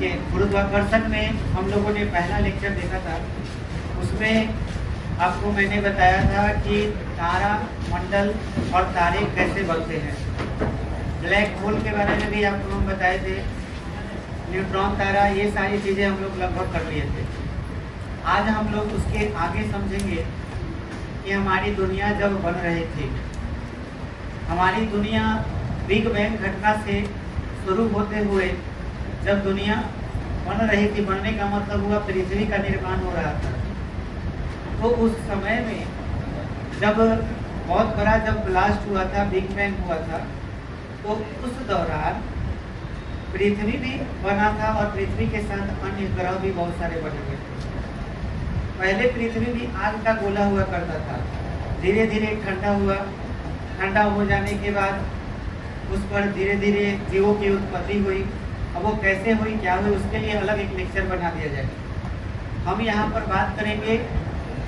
देखिए, गुरुत्वाकर्षण में हम लोगों ने पहला लेक्चर देखा था। उसमें आपको मैंने बताया था कि तारा मंडल और तारे कैसे बनते हैं। ब्लैक होल के बारे में भी आपको हम बताए थे, न्यूट्रॉन तारा, ये सारी चीज़ें हम लोग लगभग कर लिए थे। आज हम लोग उसके आगे समझेंगे कि हमारी दुनिया जब बन रही थी, हमारी दुनिया बिग बैंग घटना से शुरू होते हुए जब दुनिया बन रही थी, बनने का मतलब हुआ पृथ्वी का निर्माण हो रहा था। तो उस समय में जब बहुत बड़ा जब ब्लास्ट हुआ था, बिग बैंग हुआ था, तो उस दौरान पृथ्वी भी बना था और पृथ्वी के साथ अन्य ग्रह भी बहुत सारे बने हुए थे। पहले पृथ्वी भी आग का गोला हुआ करता था, धीरे धीरे ठंडा हुआ। ठंडा हो जाने के बाद उस पर धीरे धीरे जीवों की उत्पत्ति हुई। अब वो कैसे हुई, क्या हुई, उसके लिए अलग एक लेक्चर बना दिया जाए। हम यहाँ पर बात करेंगे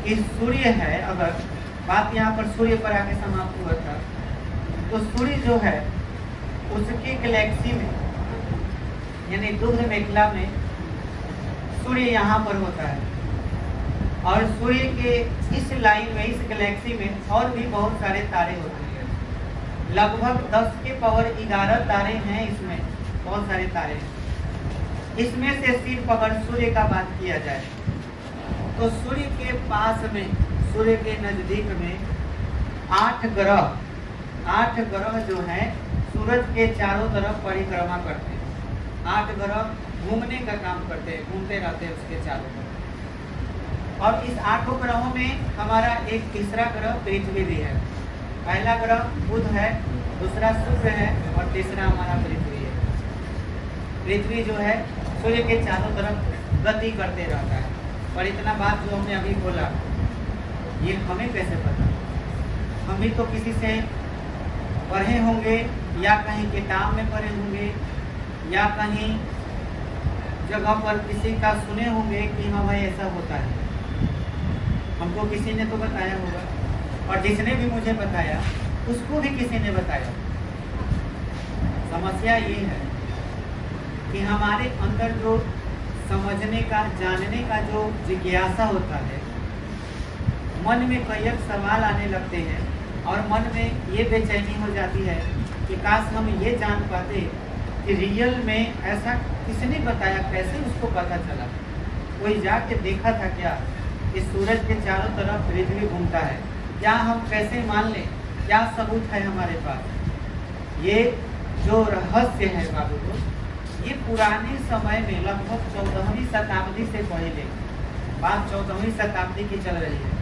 कि सूर्य है, अगर बात यहाँ पर सूर्य पर आके समाप्त हुआ था, तो सूर्य जो है उसकी गैलेक्सी में यानी दुग्ध मेखला में सूर्य यहाँ पर होता है, और सूर्य के इस लाइन में, इस गैलेक्सी में और भी बहुत सारे तारे होते हैं। लगभग 10 के पावर 11 तारे हैं इसमें, बहुत सारे तारे। इसमें से सिर्फ अगर सूर्य का बात किया जाए तो सूर्य के पास में, सूर्य के नज़दीक में 8 ग्रह जो हैं सूरज के चारों तरफ परिक्रमा करते हैं। 8 ग्रह घूमने का काम करते हैं, घूमते रहते हैं उसके चारों तरफ। और इस 8 ग्रहों में हमारा एक तीसरा ग्रह पृथ्वी भी है। पहला ग्रह बुध है, दूसरा शुक्र है और तीसरा हमारा पृथ्वी है। पृथ्वी जो है सूर्य के चारों तरफ गति करते रहता है। और इतना बात जो हमने अभी बोला, ये हमें कैसे पता? हम भी तो किसी से पढ़े होंगे, या कहीं किताब में पढ़े होंगे, या कहीं जगह पर किसी का सुने होंगे कि हाँ भाई ऐसा होता है। हमको किसी ने तो बताया होगा, और जिसने भी मुझे बताया उसको भी किसी ने बताया। समस्या ये है कि हमारे अंदर जो समझने का, जानने का जो जिज्ञासा होता है, मन में कई सवाल आने लगते हैं, और मन में ये बेचैनी हो जाती है कि काश हम ये जान पाते कि रियल में ऐसा किसने बताया, कैसे उसको पता चला। कोई जाके देखा था क्या कि सूरज के चारों तरफ पृथ्वी घूमता है? क्या हम कैसे मान लें? क्या सबूत है हमारे पास? ये जो रहस्य है बाबू को, ये पुराने समय में लगभग 14वीं शताब्दी से पहले, बात 14वीं शताब्दी की चल रही है।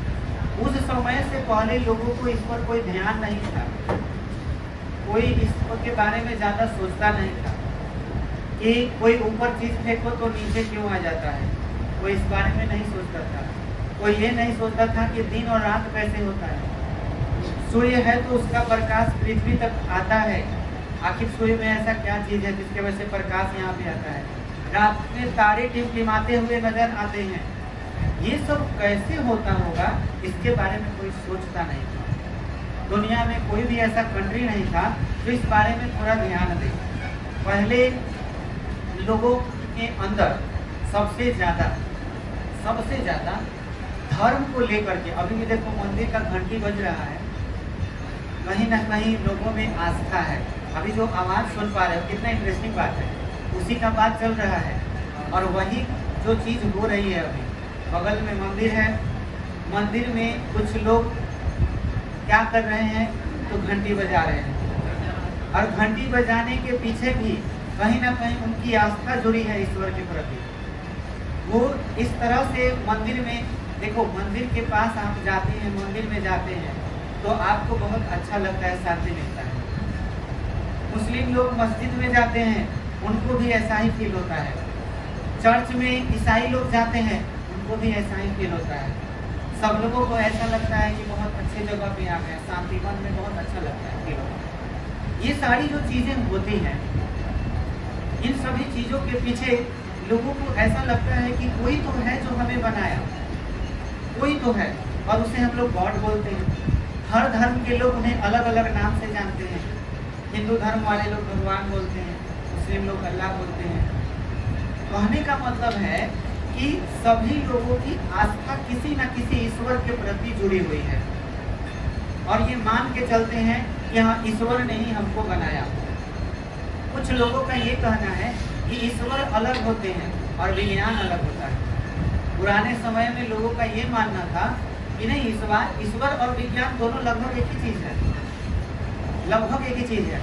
उस समय से पहले लोगों को इस पर कोई ध्यान नहीं था, कोई इस के बारे में ज़्यादा सोचता नहीं था कि कोई ऊपर चीज़ फेंको तो नीचे क्यों आ जाता है। कोई इस बारे में नहीं सोचता था। कोई ये नहीं सोचता था कि दिन और रात कैसे होता है। सूर्य है तो उसका प्रकाश पृथ्वी तक आता है, आखिर सूर्य में ऐसा क्या चीज़ है जिसके वजह से प्रकाश यहाँ पे आता है। रात में तारे टिमटिमाते हुए नजर आते हैं। ये सब कैसे होता होगा, इसके बारे में कोई सोचता नहीं था। दुनिया में कोई भी ऐसा कंट्री नहीं था जो इस बारे में थोड़ा ध्यान दे। पहले लोगों के अंदर सबसे ज़्यादा धर्म को लेकर के, अभी भी देखो मंदिर का घंटी बज रहा है, कहीं ना कहीं लोगों में आस्था है। अभी जो आवाज़ सुन पा रहे हो, कितना इंटरेस्टिंग बात है, उसी का बात चल रहा है। और वही जो चीज़ हो रही है, अभी बगल में मंदिर है, मंदिर में कुछ लोग क्या कर रहे हैं, तो घंटी बजा रहे हैं। और घंटी बजाने के पीछे भी कहीं ना कहीं उनकी आस्था जुड़ी है ईश्वर के प्रति। वो इस तरह से मंदिर में, देखो मंदिर के पास आप जाते हैं, मंदिर में जाते हैं तो आपको बहुत अच्छा लगता है, शांति मिलता है। मुस्लिम लोग मस्जिद में जाते हैं, उनको भी ऐसा ही फील होता है। चर्च में ईसाई लोग जाते हैं, उनको भी ऐसा ही फील होता है। सब लोगों को ऐसा लगता है कि बहुत अच्छी जगह पे आ गए, शांति, मन में बहुत अच्छा लगता है फील होता है। ये सारी जो चीज़ें होती हैं, इन सभी चीज़ों के पीछे लोगों को ऐसा लगता है कि कोई तो है जो हमें बनाया, कोई तो है, और उसे हम लोग गॉड बोलते हैं। हर धर्म के लोग उन्हें अलग अलग नाम से जानते हैं। हिंदू धर्म वाले लोग भगवान बोलते हैं, मुस्लिम लोग अल्लाह बोलते हैं, कहने का मतलब है कि सभी लोगों की आस्था किसी न किसी ईश्वर के प्रति जुड़ी हुई है और ये मान के चलते हैं कि हाँ ईश्वर ने ही हमको बनाया। कुछ लोगों का ये कहना है कि ईश्वर अलग होते हैं और विज्ञान अलग होता है। पुराने समय में लोगों का ये मानना था कि नहीं, ईश्वर और विज्ञान दोनों लगभग एक ही चीज़ है, लगभग एक ही चीज़ है।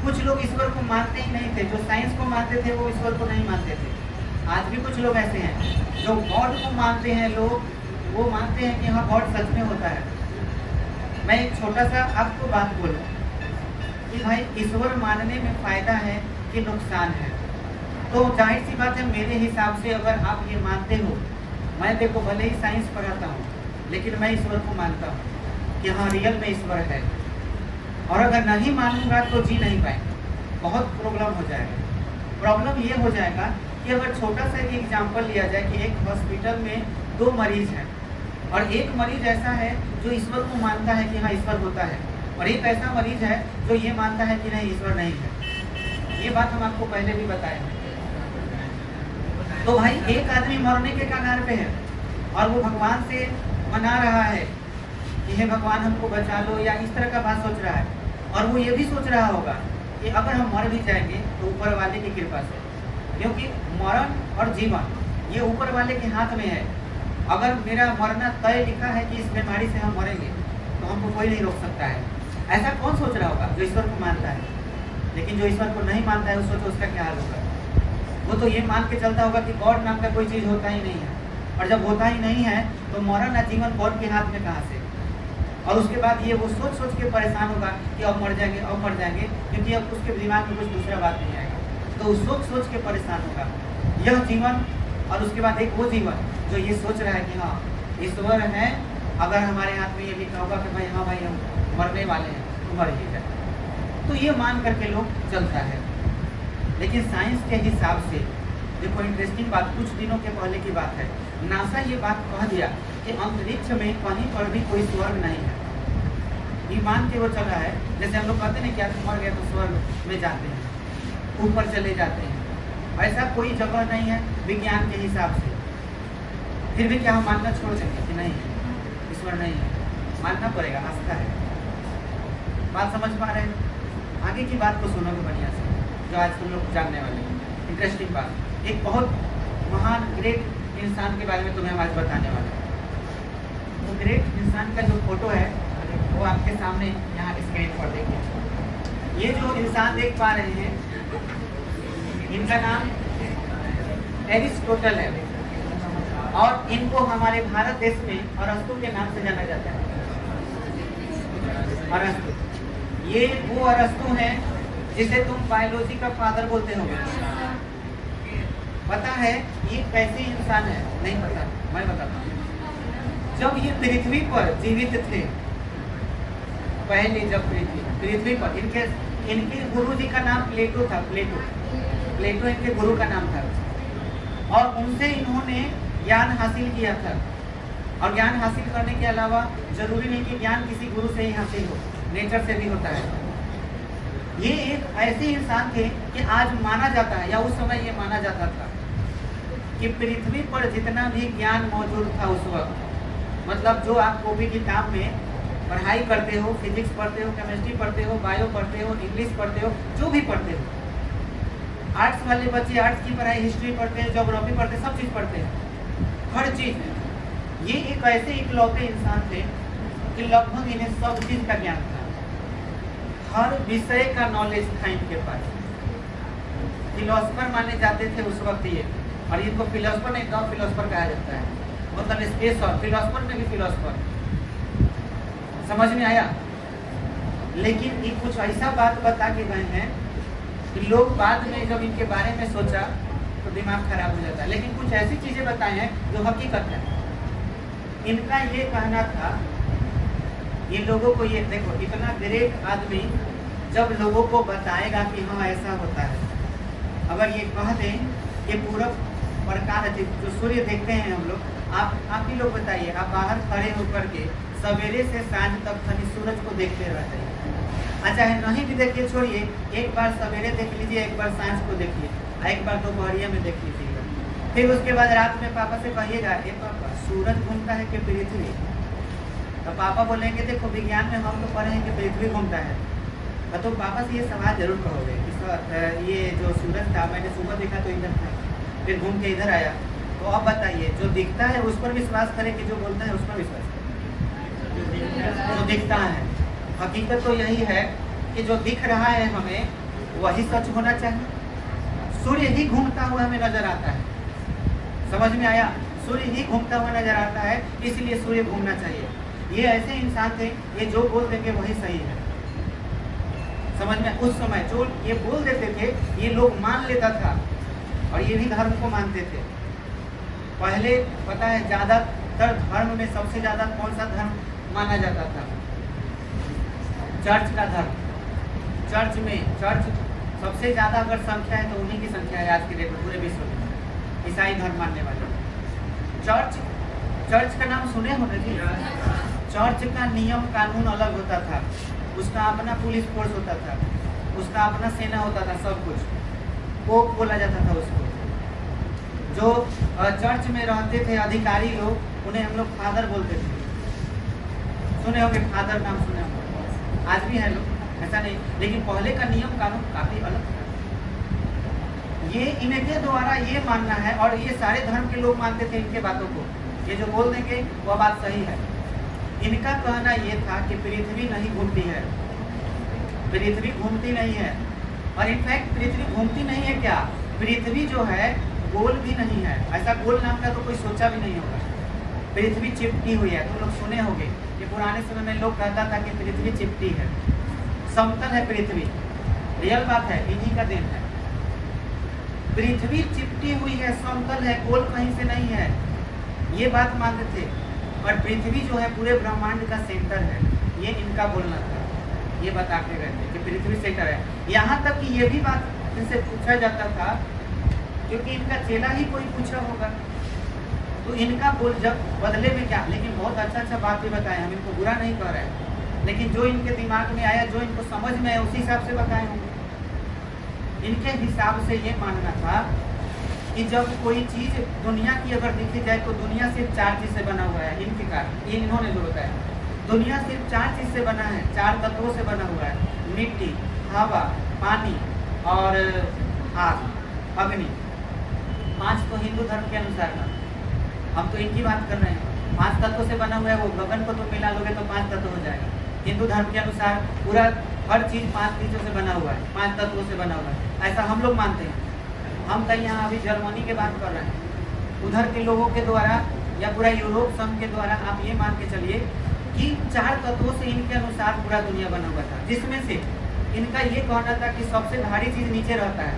कुछ लोग ईश्वर को मानते ही नहीं थे, जो साइंस को मानते थे वो ईश्वर को नहीं मानते थे। आज भी कुछ लोग ऐसे हैं जो गॉड को मानते हैं, लोग वो मानते हैं कि हाँ गॉड सच में होता है। मैं एक छोटा सा आपको बात बोलूं कि भाई ईश्वर मानने में फ़ायदा है कि नुकसान है। तो जाहिर सी बात है, मेरे हिसाब से अगर आप ये मानते हो, मैं देखो भले ही साइंस पढ़ाता हूँ लेकिन मैं ईश्वर को मानता हूँ कि हाँ रियल में ईश्वर है। और अगर नहीं मानूंगा तो जी नहीं पाएंगे, बहुत प्रॉब्लम हो जाएगा। प्रॉब्लम ये हो जाएगा कि अगर छोटा सा एक एग्जाम्पल लिया जाए कि एक हॉस्पिटल में 2 मरीज हैं और एक मरीज ऐसा है जो ईश्वर को मानता है कि हाँ ईश्वर होता है, और एक ऐसा मरीज है जो ये मानता है कि नहीं ईश्वर नहीं है। ये बात हम आपको पहले भी बताए हैं। तो भाई एक आदमी मरने के कगार पे है और वो भगवान से मना रहा है कि हे भगवान हमको बचा लो, या इस तरह का बात सोच रहा है। और वो ये भी सोच रहा होगा कि अगर हम मर भी जाएंगे तो ऊपर वाले की कृपा से, क्योंकि मरण और जीवन ये ऊपर वाले के हाथ में है। अगर मेरा मरना तय लिखा है कि इस बीमारी से हम मरेंगे तो हमको कोई नहीं रोक सकता है। ऐसा कौन सोच रहा होगा? जो ईश्वर को मानता है। लेकिन जो ईश्वर को नहीं मानता है वो सोचो उसका क्या हाल होगा। वो तो ये मान के चलता होगा कि गॉड नाम का कोई चीज़ होता ही नहीं है, और जब होता ही नहीं है तो मरण या जीवन गॉड के हाथ में कहाँ से। और उसके बाद ये वो सोच सोच के परेशान होगा कि अब मर जाएंगे, अब मर जाएंगे, क्योंकि अब उसके दिमाग में कुछ दूसरा बात नहीं आएगा। तो वो सोच सोच के परेशान होगा यह जीवन, और उसके बाद एक वो जीवन जो ये सोच रहा है कि हाँ ईश्वर है, अगर हमारे हाथ में ये लिखा होगा कि भाई हाँ भाई हम मरने वाले हैं तो मर ही जाए, तो ये मान करके लोग चलता है। लेकिन साइंस के हिसाब से देखो इंटरेस्टिंग बात, कुछ दिनों के पहले की बात है, नासा ये बात कह दिया कि अंतरिक्ष में कहीं पर भी कोई स्वर्ग नहीं है। ये मान के वो चल रहा है, जैसे हम लोग कहते हैं क्या मर गया तो स्वर्ग में जाते हैं, ऊपर चले जाते हैं। ऐसा कोई जगह नहीं है विज्ञान के हिसाब से। फिर भी क्या हम मानना छोड़ देंगे कि नहीं ईश्वर नहीं है? मानना पड़ेगा, आस्था है। बात समझ पा रहे हैं? आगे की बात को सुनोगे बढ़िया से, जो आज तुम लोग जानने वाले हैं। इंटरेस्टिंग बात, एक बहुत महान ग्रेट इंसान के बारे में तुम्हें हम आज बताने वाले हैं। वो ग्रेट इंसान का जो फोटो है वो आपके सामने यहाँ स्क्रीन पर देखिए। ये जो इंसान देख पा रहे हैं इनका नाम एरिस्टोटल है, और इनको हमारे भारत देश में अरस्तु के नाम से जाना जाता है। अरस्तु, ये वो अरस्तु है जिसे तुम बायोलॉजी का फादर बोलते हो। पता है ये कैसे इंसान है? नहीं पता, मैं बताता हूँ। जब ये पृथ्वी पर जीवित थे, पहले जब पृथ्वी पर इनके गुरु जी का नाम प्लेटो था। प्लेटो इनके गुरु का नाम था, और उनसे इन्होंने ज्ञान हासिल किया था। और ज्ञान हासिल करने के अलावा जरूरी नहीं कि ज्ञान किसी गुरु से ही हासिल हो, नेचर से भी होता है। ये एक ऐसे इंसान थे कि आज माना जाता है, या उस समय ये माना जाता था कि पृथ्वी पर जितना भी ज्ञान मौजूद था उस वक्त, मतलब जो आप कॉपी किताब में पढ़ाई करते हो, फिजिक्स पढ़ते हो, केमिस्ट्री पढ़ते हो, बायो पढ़ते हो, इंग्लिश पढ़ते हो, जो भी पढ़ते हो, आर्ट्स वाले बच्चे आर्ट्स की पढ़ाई, हिस्ट्री पढ़ते हैं, ज्योग्राफी पढ़ते हैं, सब चीज़ पढ़ते हैं, हर चीज़। ये एक ऐसे इकलौते इंसान थे कि लगभग इन्हें सब चीज़ का ज्ञान था, हर विषय का नॉलेज था इनके पास। फिलोसफर माने जाते थे उस वक्त ये, और इनको फिलोसफर नहीं, नॉन फिलोसफर कहा जाता है, मतलब स्पेस और फिलोसफर में भी फिलोसफर। समझ में आया? लेकिन ये कुछ ऐसा बात बता के गए हैं कि लोग बाद में जब इनके बारे में सोचा तो दिमाग खराब हो जाता है। लेकिन कुछ ऐसी चीज़ें बताई हैं जो हकीकत है। इनका ये कहना था, ये लोगों को, ये देखो इतना ग्रेट आदमी जब लोगों को बताएगा कि हाँ ऐसा होता है, अगर ये कह दें कि पूरब प्रकाश जो सूर्य देखते हैं हम लोग, आप ही लोग बताइए, आप बाहर खड़े होकर के सवेरे से सांझ तक खाली सूरज को देखते रहते हैं। अच्छा है नहीं भी देखिए, छोड़िए, एक बार सवेरे देख लीजिए, एक बार सांझ को देखिए, एक बार दोपहरिया में देख लीजिएगा। फिर उसके बाद रात में पापा से कहिएगा, ए पापा सूरज घूमता है कि पृथ्वी? तो पापा बोलेंगे देखो विज्ञान में हम तो पढ़े हैं कि पृथ्वी घूमता है। तो पापा से ये सवाल जरूर कहोगे कि सर ये जो सूरज था मैंने सुबह देखा तो इधर था, फिर घूम के इधर आया, तो अब बताइए जो दिखता है उस पर विश्वास करें कि जो बोलता है उस पर विश्वास करें? जो दिखता है, हकीकत तो यही है कि जो दिख रहा है हमें वही सच होना चाहिए। सूर्य ही घूमता हुआ हमें नजर आता है, समझ में आया? सूर्य ही घूमता हुआ नजर आता है, इसलिए सूर्य घूमना चाहिए। ये ऐसे इंसान थे, ये जो बोल देंगे वही सही है, समझ में? उस समय जो ये बोल देते थे ये लोग मान लेता था, और ये भी धर्म को मानते थे। पहले पता है ज्यादातर धर्म में सबसे ज्यादा कौन सा धर्म माना जाता था? चर्च का धर्म। चर्च सबसे ज्यादा अगर संख्या है तो उन्हीं की संख्या है आज की डेट में पूरे विश्व में, ईसाई धर्म मानने वाले। चर्च का नाम सुने हो ना जी? चर्च का नियम कानून अलग होता था, उसका अपना पुलिस फोर्स होता था, उसका अपना सेना होता था, सब कुछ। पोप बोला जाता था उसको। जो चर्च में रहते थे अधिकारी लोग, उन्हें हम लोग फादर बोलते थे। सुने होंगे, फादर नाम सुने होंगे, आज भी है लोग, ऐसा नहीं। लेकिन पहले का नियम कानून काफी अलग था। ये इनके द्वारा ये मानना है, और ये सारे धर्म के लोग मानते थे इनके बातों को। ये जो बोल देंगे वह बात सही है। इनका कहना ये था कि पृथ्वी नहीं घूमती है, पृथ्वी घूमती नहीं है। और इनफैक्ट पृथ्वी घूमती नहीं है क्या, पृथ्वी जो है गोल भी नहीं है। ऐसा गोल नाम का तो कोई सोचा भी नहीं होगा। पृथ्वी चिपटी हुई है, तुम लोग सुने होंगे कि पुराने समय में लोग कहता था कि पृथ्वी चिपटी है। समतल है पृथ्वी, रियल बात है, इन्हीं का देन है। पृथ्वी चिपटी हुई है, समतल है, गोल कहीं से नहीं है, ये बात मानते थे। और पृथ्वी जो है पूरे ब्रह्मांड का सेंटर है, ये इनका बोलना था। ये बताते रहते कि पृथ्वी सेंटर है। यहाँ तक कि ये भी बात इनसे पूछा जाता था, क्योंकि इनका चेला ही कोई पूछा होगा, तो इनका बोल जब बदले में क्या। लेकिन बहुत अच्छा बात भी बताए, हम इनको बुरा नहीं कह रहे हैं, लेकिन जो इनके दिमाग में आया, जो इनको समझ में आया, उसी हिसाब से बताए होंगे। इनके हिसाब से ये मानना था कि जब कोई चीज दुनिया की अगर देखी जाए तो दुनिया सिर्फ 4 चीज से बना हुआ है। इनके कारण ये इन्होंने जो बताया, दुनिया सिर्फ 4 चीज से बना है, 4 तत्वों से बना हुआ है, मिट्टी, हवा, पानी और आग, अग्नि। 5 तो हिंदू धर्म के अनुसार था, हम तो इनकी बात कर रहे हैं। 5 तत्वों से बना हुआ है, वो गगन को तो मिला लोगे तो 5 तत्व हो जाएगा। हिंदू धर्म के अनुसार पूरा हर चीज 5 चीजों से बना हुआ है, 5 तत्वों से बना हुआ है, ऐसा हम लोग मानते हैं। हम कहीं यहाँ अभी जर्मनी की बात कर रहे हैं, उधर के लोगों के द्वारा या पूरा यूरोप संघ के द्वारा आप ये मान के चलिए कि 4 तत्वों से इनके अनुसार पूरा दुनिया बना हुआ था, जिसमें से इनका ये कहना था कि सबसे भारी चीज नीचे रहता है,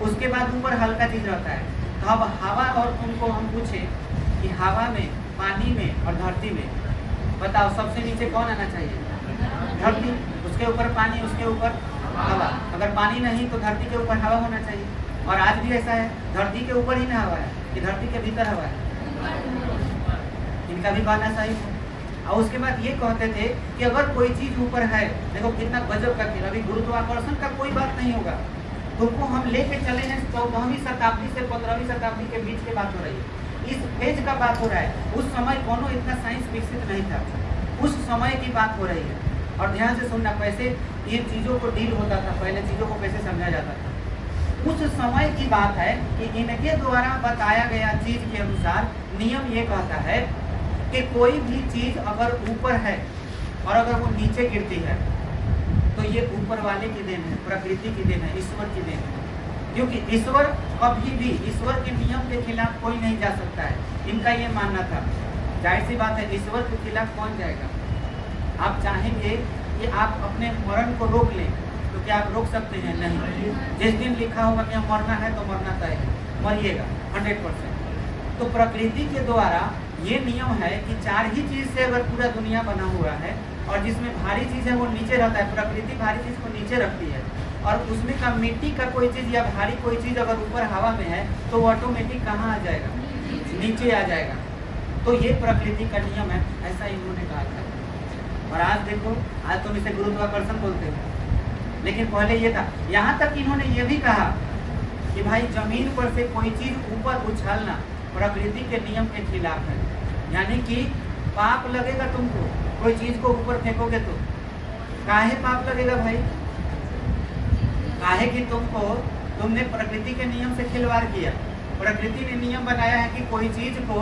उसके बाद ऊपर हल्का चीज रहता है। तो अब हवा और तुमको हम पूछे कि हवा में, पानी में और धरती में बताओ सबसे नीचे कौन आना चाहिए? धरती, उसके ऊपर पानी, उसके ऊपर हवा। अगर पानी नहीं तो धरती के ऊपर हवा होना चाहिए। और आज भी ऐसा है, धरती के ऊपर ही ना हवा है कि धरती के भीतर हवा है। इनका भी कहना सही है। और उसके बाद ये कहते थे कि अगर कोई चीज ऊपर है, देखो कितना गजब का खेल, अभी गुरुत्वाकर्षण का कोई बात नहीं होगा, तुमको हम लेके चले हैं 14वीं शताब्दी से 15वीं शताब्दी के बीच की बात हो रही है, इस फेज का बात हो रहा है। उस समय कोनो इतना साइंस विकसित नहीं था, उस समय की बात हो रही है। और ध्यान से सुनना, कैसे ये चीजों को डील होता था, पहले चीजों को कैसे समझा जाता था। उस समय की बात है कि इनके द्वारा बताया गया चीज के अनुसार नियम ये कहता है कि कोई भी चीज अगर ऊपर है और अगर वो नीचे गिरती है तो ये ऊपर वाले की देन है, प्रकृति की देन है, ईश्वर की देन है। क्योंकि ईश्वर कभी भी, ईश्वर के नियम के खिलाफ कोई नहीं जा सकता है, इनका ये मानना था। जाहिर सी बात है, ईश्वर के खिलाफ कौन जाएगा? आप चाहेंगे कि आप अपने मरण को रोक लें तो क्या आप रोक सकते हैं? नहीं। जिस दिन लिखा होगा कि मरना है तो मरना तय है, मरिएगा 100%। तो प्रकृति के द्वारा ये नियम है कि 4 ही चीज से अगर पूरा दुनिया बना हुआ है, और जिसमें भारी चीज है वो नीचे रहता है, प्रकृति भारी चीज को नीचे रखती है, और उसमें का मिट्टी का कोई चीज या भारी कोई चीज अगर ऊपर हवा में है तो वो ऑटोमेटिक कहाँ आ जाएगा? नीचे आ जाएगा। तो ये प्रकृति का नियम है, ऐसा इन्होंने कहा था। और आज देखो, आज तुम इसे गुरुत्वाकर्षण बोलते हो, लेकिन पहले ये था। यहाँ तक इन्होंने ये भी कहा कि कि भाई जमीन पर से कोई चीज ऊपर उछालना प्रकृति के नियम के खिलाफ है। यानी कि पाप लगेगा तुमको, कोई चीज को ऊपर फेंकोगे तो। काहे पाप लगेगा भाई? काहे कि तुमने प्रकृति के नियम से खिलवाड़ किया। प्रकृति ने नियम बनाया है कि कोई चीज को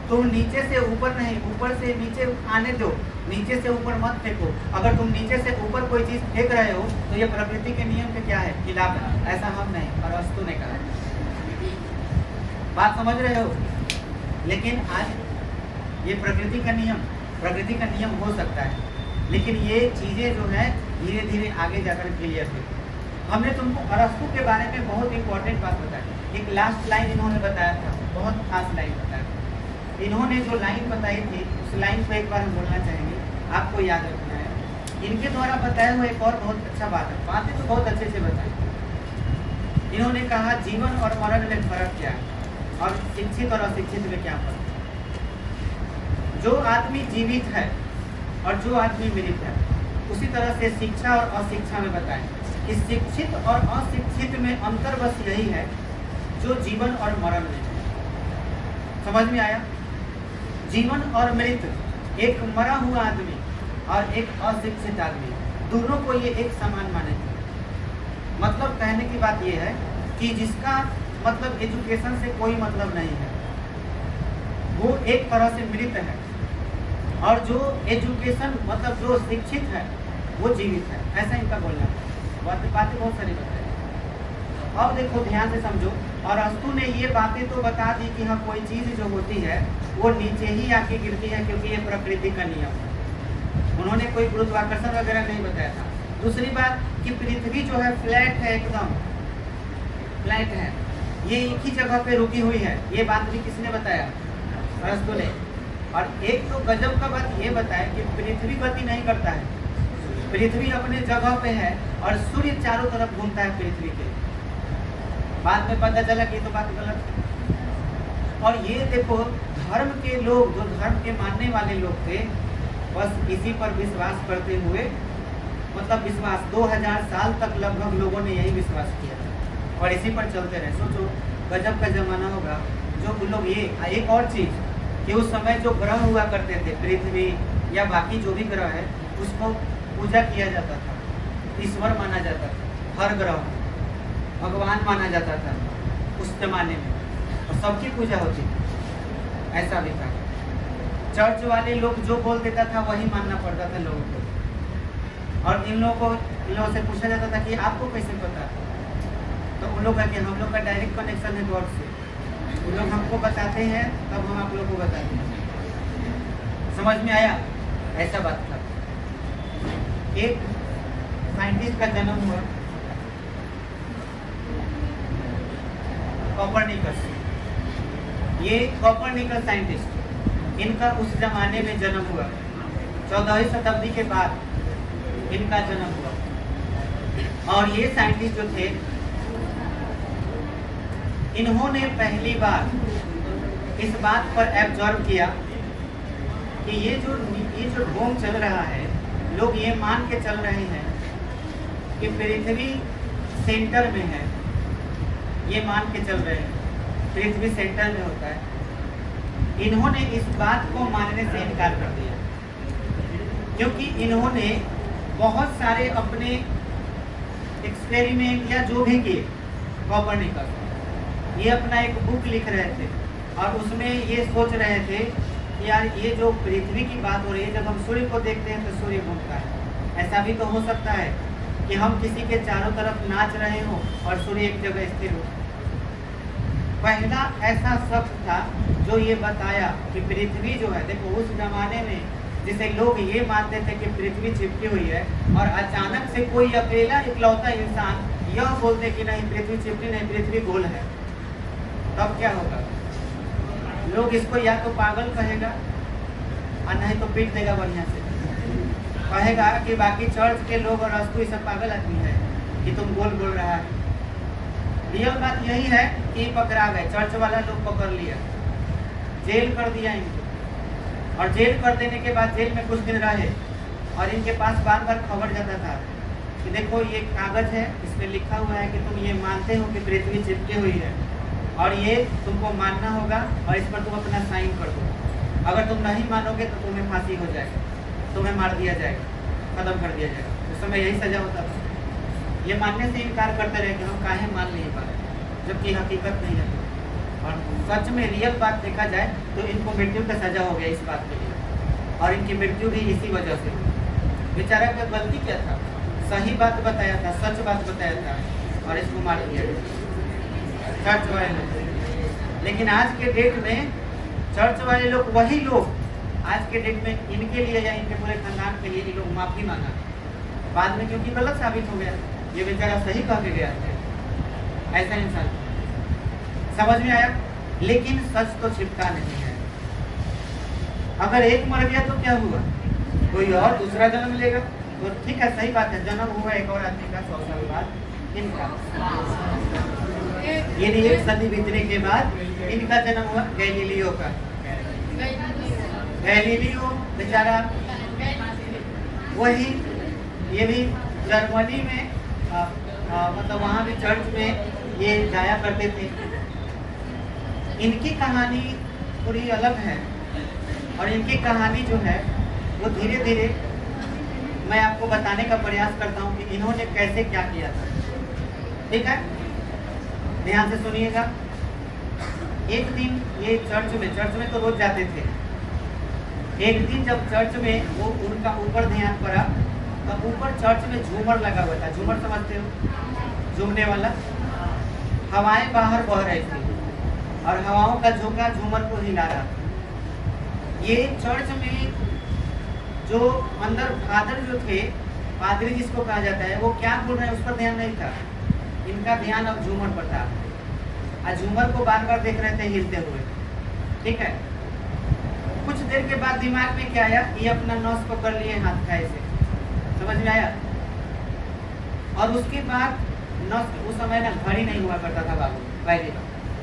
तुम नीचे से ऊपर नहीं, ऊपर से नीचे आने दो, नीचे से ऊपर मत फेंको। अगर तुम नीचे से ऊपर कोई चीज फेंक रहे हो तो ये प्रकृति के नियम के क्या है? खिलाफ है। ऐसा हम नहीं, अरस्तु ने कहा। बात समझ रहे हो? लेकिन आज ये प्रकृति का नियम हो सकता है, लेकिन ये चीजें जो है धीरे धीरे आगे जाकर क्लियर हुई। हमने तुमको अरस्तु के बारे में बहुत इंपॉर्टेंट बात बताई। एक लास्ट लाइन इन्होंने बताया था, बहुत खास लाइन बताया था। इन्होंने जो लाइन बताई थी उस लाइन को एक बार हम बोलना चाहेंगे, आपको याद रखना है। इनके द्वारा बताया हुआ एक और बहुत अच्छा बात है, बातें तो बहुत अच्छे से बताई। इन्होंने कहा जीवन और मरण में फर्क क्या है और शिक्षित और अशिक्षित में क्या फर्क है। जो आदमी जीवित है और जो आदमी मृत है, उसी तरह से शिक्षा और अशिक्षा में बताएं कि शिक्षित और अशिक्षित में अंतर बस यही है जो जीवन और मरण में है। समझ में आया? जीवन और मृत, एक मरा हुआ आदमी और एक अशिक्षित आदमी, दोनों को ये एक समान माने। मतलब कहने की बात ये है कि जिसका मतलब एजुकेशन से कोई मतलब नहीं है वो एक तरह से मृत है, और जो एजुकेशन मतलब जो शिक्षित है वो जीवित है। ऐसा इनका बोलना है। बातें बहुत सारी बताई। अब देखो ध्यान से समझो। और अरस्तु ने ये बातें तो बता दी कि हाँ कोई चीज़ जो होती है वो नीचे ही आके गिरती है क्योंकि ये प्रकृति का नियम है। उन्होंने कोई गुरुत्वाकर्षण वगैरह नहीं बताया था। दूसरी बात कि पृथ्वी जो है फ्लैट है, एकदम फ्लैट है, ये एक ही जगह पे रुकी हुई है। ये बात भी किसने बताया? अरस्तु ने। और एक तो गजब का बात ये बताया कि पृथ्वी गति नहीं करता है, पृथ्वी अपने जगह पे है और सूर्य चारों तरफ घूमता है पृथ्वी के। बाद में पता चला कि तो बात गलत है। और ये देखो धर्म के लोग, जो धर्म के मानने वाले लोग थे, बस इसी पर विश्वास करते हुए, मतलब विश्वास 2000 साल तक लगभग लोगों ने यही विश्वास किया और इसी पर चलते रहे। सोचो गजब का जमाना होगा जो उन लोग ये। एक और चीज़ कि उस समय जो ग्रह हुआ करते थे, पृथ्वी या बाकी जो भी ग्रह है, उसको पूजा किया जाता था, ईश्वर माना जाता था। हर ग्रह भगवान माना जाता था उस जमाने में, और सबकी पूजा होती थी। ऐसा भी था। चर्च वाले लोग जो बोल देता था वही मानना पड़ता था लोगों को। और इन लोगों से पूछा जाता था कि आपको कैसे पता? तो उन लोग कहते हैं हम लोग का डायरेक्ट कनेक्शन है गॉड से, उन लोग हमको बताते हैं तब हम आप लोग को बताते हैं। समझ में आया? ऐसा बात था। एक साइंटिस्ट का जन्म हुआ, कोपरनिकस। ये कोपरनिकस साइंटिस्ट, इनका उस जमाने में जन्म हुआ, 14वीं शताब्दी के बाद इनका जन्म हुआ। और ये साइंटिस्ट जो थे, इन्होंने पहली बार इस बात पर ऑब्जर्व किया कि ये जो ढोंग चल रहा है, लोग ये मान के चल रहे हैं कि पृथ्वी सेंटर में है, ये मान के चल रहे हैं पृथ्वी सेंटर में होता है। इन्होंने इस बात को मानने से इनकार कर दिया क्योंकि इन्होंने बहुत सारे अपने एक्सपेरिमेंट या जो भी किए। कोपरनिकस ये अपना एक बुक लिख रहे थे और उसमें ये सोच रहे थे कि यार ये जो पृथ्वी की बात हो रही है, जब हम सूर्य को देखते हैं तो सूर्य घूमता है। ऐसा भी तो हो सकता है कि हम किसी के चारों तरफ नाच रहे हो और सूर्य एक जगह स्थिर हो। पहला ऐसा शख्स था जो ये बताया कि पृथ्वी जो है, देखो उस जमाने में जिसे लोग ये मानते थे कि पृथ्वी चिपकी हुई है, और अचानक से कोई अकेला इकलौता इंसान यह बोलते कि नहीं पृथ्वी चिपकी नहीं, पृथ्वी गोल है, तब क्या होगा? लोग इसको या तो पागल कहेगा और नहीं तो पीट देगा बढ़िया से, कहेगा कि बाकी चर्च के लोग और अरस्तु सब पागल आदमी है कि तुम गोल बोल रहा है। रियल बात यही है कि पकड़ा गए, चर्च वाला लोग पकड़ लिया, जेल कर दिया इनको, और जेल कर देने के बाद जेल में कुछ दिन रहे और इनके पास बार बार खबर जाता था कि देखो ये कागज है, इसमें लिखा हुआ है कि तुम ये मानते हो कि पृथ्वी चिपकी हुई है और ये तुमको मानना होगा और इस पर तुम अपना साइन कर दो। अगर तुम नहीं मानोगे तो तुम्हें फांसी हो जाएगा, तुम्हें मार दिया जाएगा, खत्म कर दिया जाएगा। उस समय यही सजा होता था। ये मानने से इनकार करते रहे कि हम काहे मान नहीं पा रहे, जबकि हकीकत नहीं है। और सच में रियल बात देखा जाए तो इनको मृत्यु का सजा हो गया इस बात के लिए, और इनकी मृत्यु भी इसी वजह से हुई। बेचारा का गलती क्या था? सही बात बताया था, सच बात बताया था और इसको मार दिया गया चर्च वाले लोग। लेकिन आज के डेट में चर्च वाले लोग, वही लोग आज के डेट में इनके लिए या इनके पूरे खानदान के लिए ये लोग माफी मांगा बाद में, क्योंकि गलत साबित हो गया। ये बेचारा सही कह के गया था। ऐसा इंसान समझ में आया। लेकिन सच तो छिपता नहीं है। अगर एक मर गया तो क्या हुआ, कोई और दूसरा जन्म लेगा तो ठीक है, सही बात है। जन्म हुआ एक और आदमी का 100 साल बाद इनका, ये 1 सदी बीतने के बाद इनका जन्म हुआ गैलीलियो का। गैलीलियो बेचारा वही, ये भी जर्मनी में मतलब वहाँ भी चर्च में ये जाया करते थे। इनकी कहानी थोड़ी अलग है और इनकी कहानी जो है वो धीरे धीरे मैं आपको बताने का प्रयास करता हूँ कि इन्होंने कैसे क्या किया था। ठीक है, ध्यान से सुनिएगा। एक दिन ये चर्च में तो रोज जाते थे। एक दिन जब चर्च में वो उनका ऊपर ध्यान पड़ा तो ऊपर चर्च में झूमर लगा हुआ था। झूमर समझते हो, झूमने वाला। हवाएं बाहर बह रही थी और हवाओं का झोंका झूमर को हिला रहा था। ये चर्च में जो अंदर फादर जो थे, पादरी जिसको कहा जाता है, वो क्या बोल रहे हैं उस पर ध्यान नहीं था। इनका ध्यान अब झूमर पर था और झूमर को बार बार देख रहे थे हिलते हुए। ठीक है, कुछ देर के बाद दिमाग में क्या आया, ये अपना नस पकड़ लिए हाथ का ऐसे, समझ में आया। और उसके बाद नस, उस समय ना घड़ी नहीं हुआ करता था बाबू, पहले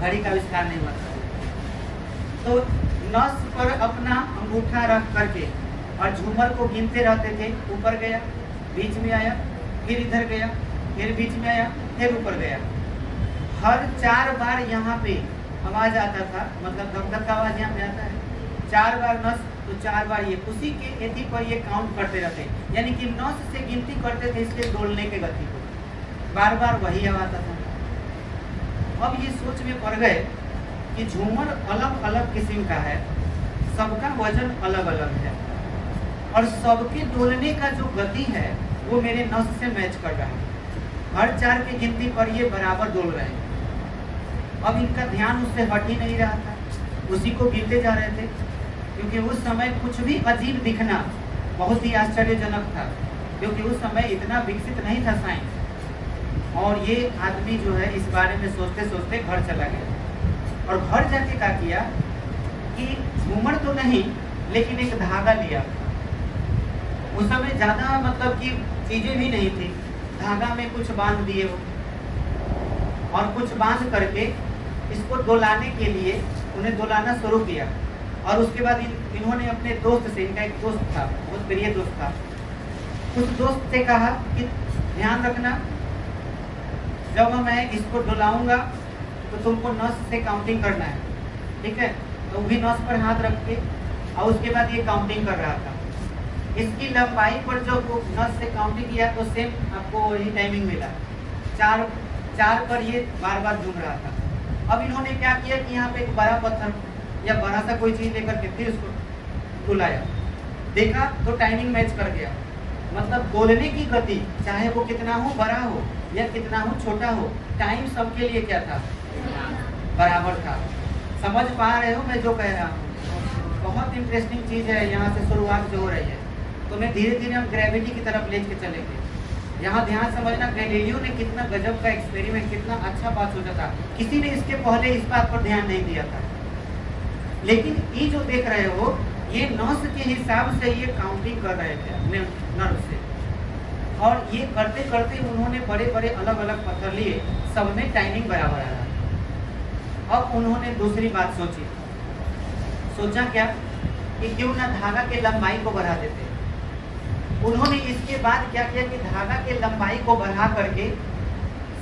घड़ी का आविष्कार नहीं हुआ था। तो नस पर अपना अंगूठा रख करके और झूमर को गिनते रहते थे। ऊपर गया, बीच में आया, फिर इधर गया, फिर बीच में आया, फिर ऊपर गया। हर 4 बार यहाँ पे आवाज आता था, मतलब धक-धक का आवाज यहाँ पे आता है। 4 बार नस तो 4 बार ये, उसी के एथी पर ये काउंट करते रहते, यानी कि नस से गिनती करते थे इसके डोलने के गति को। बार बार वही आवाज आता था। अब ये सोच में पड़ गए कि झूमर अलग अलग किस्म का है, सबका वजन अलग अलग है और सबके डोलने का जो गति है वो मेरे नस से मैच कर रहा है। हर 4 की गिनती पर ये बराबर डोल रहे हैं। अब इनका ध्यान उससे हट ही नहीं रहा था, उसी को गिनते जा रहे थे, क्योंकि उस समय कुछ भी अजीब दिखना बहुत ही आश्चर्यजनक था, क्योंकि उस समय इतना विकसित नहीं था साइंस। और ये आदमी जो है इस बारे में सोचते सोचते घर चला गया और घर जाके क्या किया कि झूमर तो नहीं लेकिन एक धागा लिया। उस समय ज़्यादा मतलब कि चीज़ें भी नहीं थी, धागा में कुछ बांध दिए वो, और कुछ बांध करके इसको डोलाने के लिए उन्हें डोलाना शुरू किया। और उसके बाद इन्होंने अपने दोस्त से, इनका एक दोस्त था, बहुत प्रिय दोस्त था, उस दोस्त से कहा कि ध्यान रखना, जब मैं इसको डुलाऊंगा तो तुमको नस से काउंटिंग करना है। ठीक है, तो वो भी नस पर हाथ रख के और उसके बाद ये काउंटिंग कर रहा था। इसकी लंबाई पर जब वो नस से काउंटिंग किया तो सेम आपको वही टाइमिंग मिला, 4 पर ये बार बार झूम रहा था। अब इन्होंने क्या किया कि यहाँ पे एक बड़ा पत्थर या बड़ा सा कोई चीज़ लेकर के फिर उसको डुलाया, देखा तो टाइमिंग मैच कर गया। मतलब बोलने की गति चाहे वो कितना हो, बड़ा हो या कितना हो, छोटा हो, टाइम सबके लिए क्या था, बराबर था। समझ पा रहे हो मैं जो कह रहा हूँ? बहुत इंटरेस्टिंग चीज़ है। यहाँ से शुरुआत जो हो रही है तो मैं धीरे धीरे हम ग्रेविटी की तरफ ले के चलेंगे। यहाँ ध्यान समझना, गैलीलियो ने कितना गजब का एक्सपेरिमेंट, कितना अच्छा बात सोचा था। किसी ने इसके पहले इस बात पर ध्यान नहीं दिया था, लेकिन ये जो देख रहे हो ये नस के हिसाब से ये काउंटिंग कर रहे थे अपने नर्व से, और ये करते करते उन्होंने बड़े बड़े अलग अलग पत्थर लिए, सब में टाइमिंग बराबर आ रहा। अब उन्होंने दूसरी बात सोची, सोचा क्या कि क्यों ना धागा के लंबाई को बढ़ा देते। उन्होंने इसके बाद क्या किया कि धागा के लंबाई को बढ़ा करके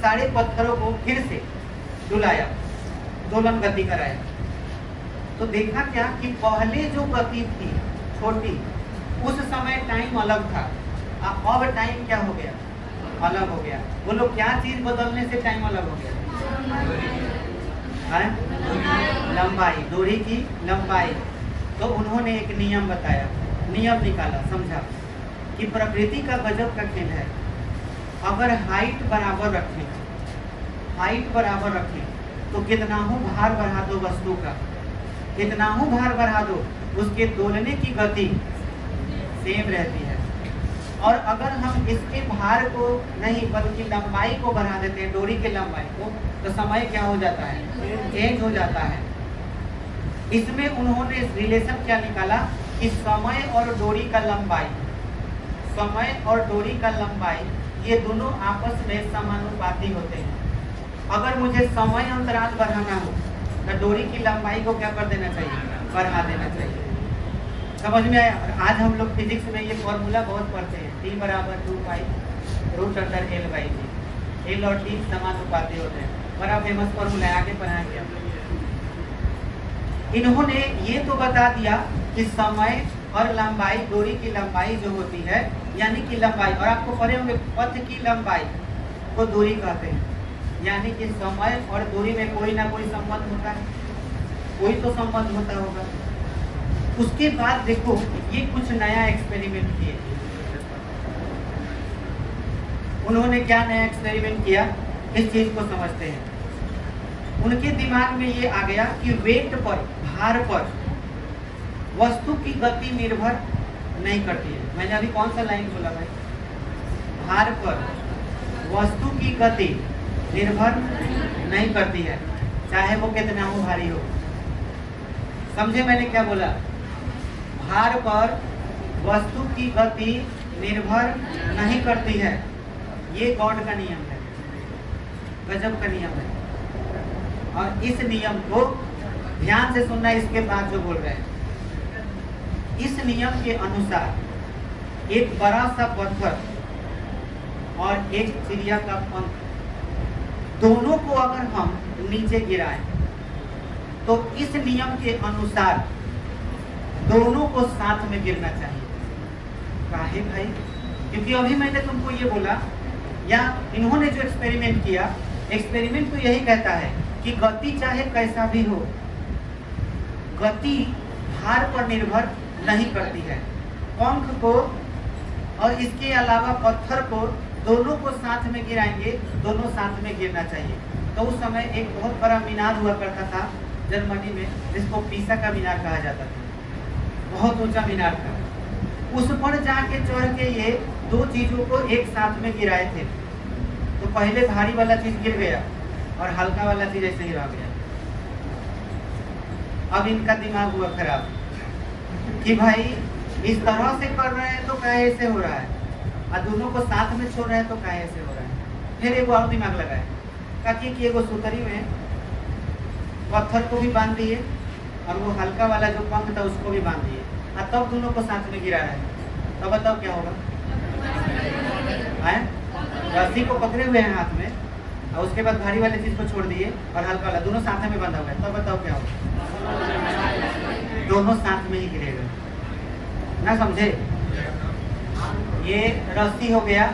सारे पत्थरों को फिर से डुलाया, दोलन गति कराया। तो देखा क्या कि पहले जो गति थी छोटी, उस समय टाइम अलग था, अब टाइम क्या हो गया, अलग हो गया। बोलो क्या चीज बदलने से टाइम अलग हो गया? लंबाई, डोरी की लंबाई। तो उन्होंने एक नियम बताया, नियम निकाला, समझा कि प्रकृति का गजब का खेल है। अगर हाइट बराबर रखें तो कितना हो भार बढ़ा दो वस्तु का, कितना हो भार बढ़ा दो, उसके दोलने की गति सेम रहती है। और अगर हम इसके भार को नहीं बल्कि लंबाई को बढ़ा देते हैं, डोरी के लंबाई को, तो समय क्या हो जाता है, चेंज हो जाता है। इसमें उन्होंने रिलेशन क्या निकाला कि समय और डोरी का लंबाई ये दोनों आपस में समानुपाती होते हैं। अगर मुझे समय अंतराल बढ़ाना हो तो डोरी की लंबाई को क्या कर देना चाहिए, बढ़ा देना चाहिए। समझ में आया? और आज हम लोग फिजिक्स में ये फॉर्मूला बहुत पढ़ते हैं, T = 2π√L/g। L और T समानुपाती होते हैं, बड़ा फेमस फॉर्मूला है, आगे पढ़ाएंगे हम। इन्होंने ये तो बता दिया कि समय और लंबाई, डोरी की लंबाई जो होती है, यानी कि लंबाई, और आपको पढ़े होंगे पथ की लंबाई को दूरी कहते हैं, यानी कि समय और दूरी में कोई ना कोई संबंध होता है, कोई तो संबंध होता होगा। उसके बाद देखो ये कुछ नया एक्सपेरिमेंट किए। उन्होंने क्या नया एक्सपेरिमेंट किया, इस चीज को समझते हैं। उनके दिमाग में ये आ गया कि वेट पर, भार पर वस्तु की गति निर्भर नहीं करती है। मैंने अभी कौन सा लाइन बोला भाई? भार पर वस्तु की गति निर्भर नहीं करती है, चाहे वो कितना हो भारी हो। समझे मैंने क्या बोला? भार पर वस्तु की गति निर्भर नहीं करती है। ये गॉड का नियम है, गजब का नियम है। और इस नियम को ध्यान से सुनना, इसके बाद जो बोल रहे हैं। इस नियम के अनुसार एक बड़ा सा पत्थर और एक चिड़िया का पंख, दोनों को अगर हम नीचे गिराएं तो इस नियम के अनुसार दोनों को साथ में गिरना चाहिए। काहे भाई? क्योंकि अभी मैंने तुमको ये बोला, या इन्होंने जो एक्सपेरिमेंट किया, एक्सपेरिमेंट तो यही कहता है कि गति चाहे कैसा भी हो, गति भार पर निर्भर नहीं करती है। पंख को और इसके अलावा पत्थर को, दोनों को साथ में गिराएंगे, दोनों साथ में गिरना चाहिए। तो उस समय एक बहुत बड़ा मीनार हुआ करता था जर्मनी में, जिसको पीसा का मीनार कहा जाता था, बहुत ऊंचा मीनार था। उस पर जाके चढ़ के ये दो चीजों को एक साथ में गिराए थे। तो पहले भारी वाला चीज गिर गया और हल्का वाला चीज ऐसे ही रह गया। अब इनका दिमाग हुआ खराब कि भाई इस तरह से कर रहे हैं तो काहे ऐसे हो रहा है, और दोनों को साथ में छोड़ रहे हैं तो काहे ऐसे हो रहा है। फिर एक और दिमाग लगाए, ताकि कि एगो सुतरी में पत्थर को भी बांध दिए और वो हल्का वाला जो पंख था उसको भी बांध दिए, और तब दोनों को साथ में गिरा रहे हैं। तो बताओ क्या होगा? रस्सी को पकड़े हुए हैं हाथ में, और उसके बाद भारी वाले चीज को छोड़ दिए और हल्का वाला, दोनों साथ में बंधा हुआ है। तब बताओ क्या होगा? दोनों साथ में ही गिरेगा ना, समझे? ये रस्सी हो गया,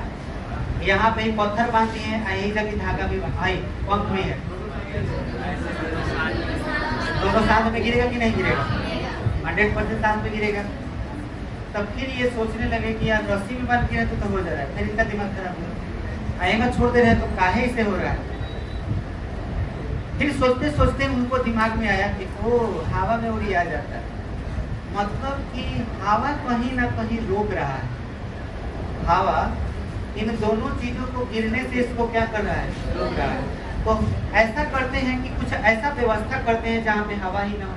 यहाँ पे ही पत्थर बांध दिए हैं, यही जगह धागा भी पंख में है, दोनों साथ में गिरेगा कि नहीं गिरेगा? 100% साथ में गिरेगा। तब फिर ये सोचने लगे कि यार रस्सी में बांध के तो हो जा रहा है। फिर इनका दिमाग खराब हुआ, आएगा छोड़ दे रहे हैं तो काहे से हो रहा है। फिर सोचते सोचते उनको दिमाग में आया कि ओ हवा में उड़ी आ जाता है, मतलब कि हवा कहीं ना कहीं रोक रहा है। हवा इन दोनों चीजों को गिरने से इसको क्या कर रहा है, रोक रहा है। तो ऐसा करते हैं कि कुछ ऐसा व्यवस्था करते हैं जहाँ पे हवा ही ना हो।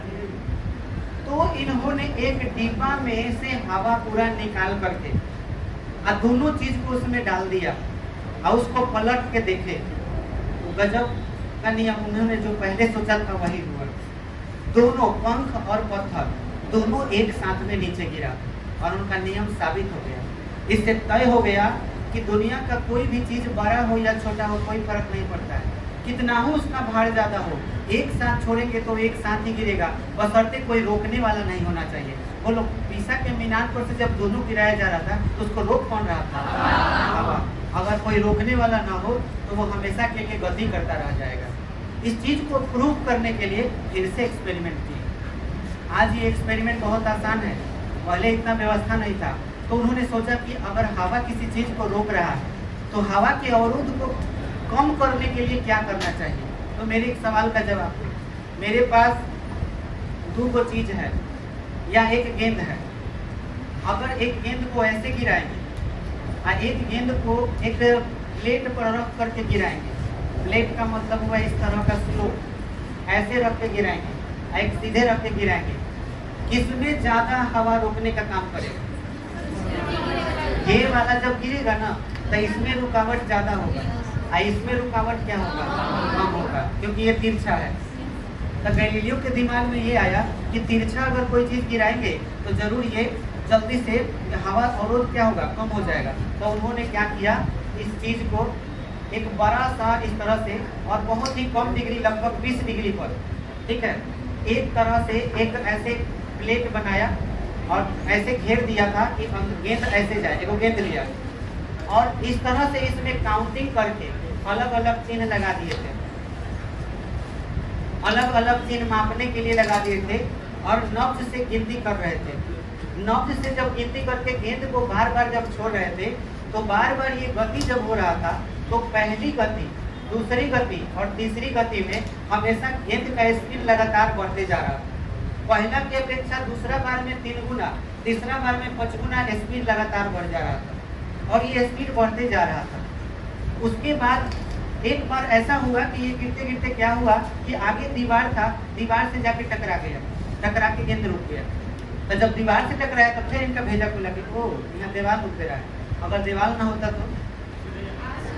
तो इन्होंने एक डिब्बा में से हवा पूरा निकाल करके और दोनों चीज को उसमें डाल दिया और उसको पलट के देखे। तो गजब का नियम, उन्होंने जो पहले सोचा था वही हुआ। दोनों पंख और पत्थर दोनों एक साथ में नीचे गिरा और उनका नियम साबित हो गया। इससे तय हो गया कि दुनिया का कोई भी चीज़ बड़ा हो या छोटा हो कोई फर्क नहीं पड़ता है, कितना हो उसका भार ज़्यादा हो, एक साथ छोड़ेंगे तो एक साथ ही गिरेगा, बशर्ते कोई रोकने वाला नहीं होना चाहिए। वो लोग पीसा के मीनार पर से जब दोनों गिराया जा रहा था तो उसको रोक कौन रहा था? हवा। अगर कोई रोकने वाला ना हो तो वो हमेशा के लिए गति करता रह जाएगा। इस चीज़ को प्रूव करने के लिए फिर से एक्सपेरिमेंट किए। आज ये एक्सपेरिमेंट बहुत आसान है, पहले इतना व्यवस्था नहीं था। तो उन्होंने सोचा कि अगर हवा किसी चीज़ को रोक रहा है तो हवा के अवरोध को कम करने के लिए क्या करना चाहिए। तो मेरे एक सवाल का जवाब दो। मेरे पास दो चीज़ है या एक गेंद है, अगर एक गेंद को ऐसे गिराएंगे और एक गेंद को एक प्लेट पर रख करके गिराएंगे, प्लेट का मतलब हुआ इस तरह का स्लोप, ऐसे रख के गिराएंगे, एक सीधे रख के गिराएंगे, किसमें ज़्यादा हवा रोकने का काम करेगा? ये वाला जब गिरेगा ना तो इसमें रुकावट ज़्यादा होगा और इसमें रुकावट क्या होगा? कम होगा, क्योंकि ये तिरछा है। तो गैलीलियो के दिमाग में ये आया कि तिरछा अगर कोई चीज़ गिराएंगे तो जरूर ये जल्दी से हवा अवरोध क्या होगा? कम हो जाएगा। तो उन्होंने क्या किया, इस चीज़ को एक बड़ा सा इस तरह से और बहुत ही कम डिग्री, लगभग 20 डिग्री पर, ठीक है, एक तरह से एक ऐसे प्लेट बनाया और ऐसे घेर दिया था कि गेंद ऐसे जाए। एगो गेंद लिया और इस तरह से इसमें काउंटिंग करके अलग अलग चिन्ह लगा दिए थे, अलग अलग चिन्ह मापने के लिए लगा दिए थे और नब्ज से गिनती कर रहे थे। नब्ज से जब गिनती करके गेंद को बार बार जब छोड़ रहे थे तो बार बार ये गति जब हो रहा था तो पहली गति, दूसरी गति और तीसरी गति में हमेशा गेंद का स्पीड लगातार बढ़ते जा रहा था। पहला की अपेक्षा दूसरा बार में 3 गुना, तीसरा बार में 5 गुना स्पीड लगातार बढ़ जा रहा था और ये स्पीड बढ़ते जा रहा था। उसके बाद एक बार ऐसा हुआ कि ये गिरते गिरते क्या हुआ कि आगे दीवार था, दीवार से जाके टकरा गया, टकरा के गेंद रुक गया। तो जब दीवार से टकराया तो फिर इनका भेजा खुला कि ओ यहाँ दीवार रुक रहा है। अगर दीवार ना होता तो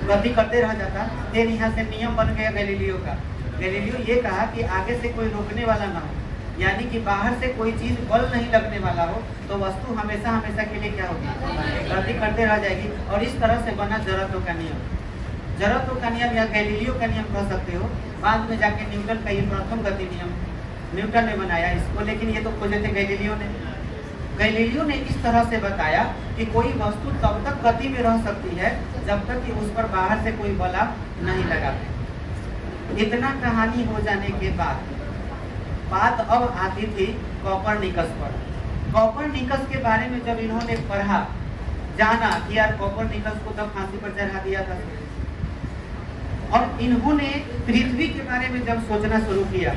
गति करते रह जाता। फिर यहाँ से नियम बन गया गैलीलियो का। गैलीलियो ये कहा कि आगे से कोई रोकने वाला ना हो, यानी कि बाहर से कोई चीज़ बल नहीं लगने वाला हो तो वस्तु हमेशा हमेशा के लिए क्या होगी? गति करते रह जाएगी। और इस तरह से बना जरूरतों का नियम। जरूरतों का नियम या गैलीलियो का नियम कह सकते हो। बाद में जाके न्यूटन का ये प्रथम गति नियम न्यूटन ने बनाया इसको, लेकिन ये तो खोजे थे गैलीलियो ने। गैलीलियो ने इस तरह से बताया कि कोई वस्तु तब तक गति में रह सकती है जब तक कि उस पर बाहर से कोई बल नहीं लगाते। इतना कहानी हो जाने के बाद बात अब आती थी कोपरनिकस पर। कोपरनिकस के बारे में जब इन्होंने पढ़ा, जाना कि यार कोपरनिकस को तब फांसी पर चढ़ा दिया था, और इन्होंने पृथ्वी के बारे में जब सोचना शुरू किया,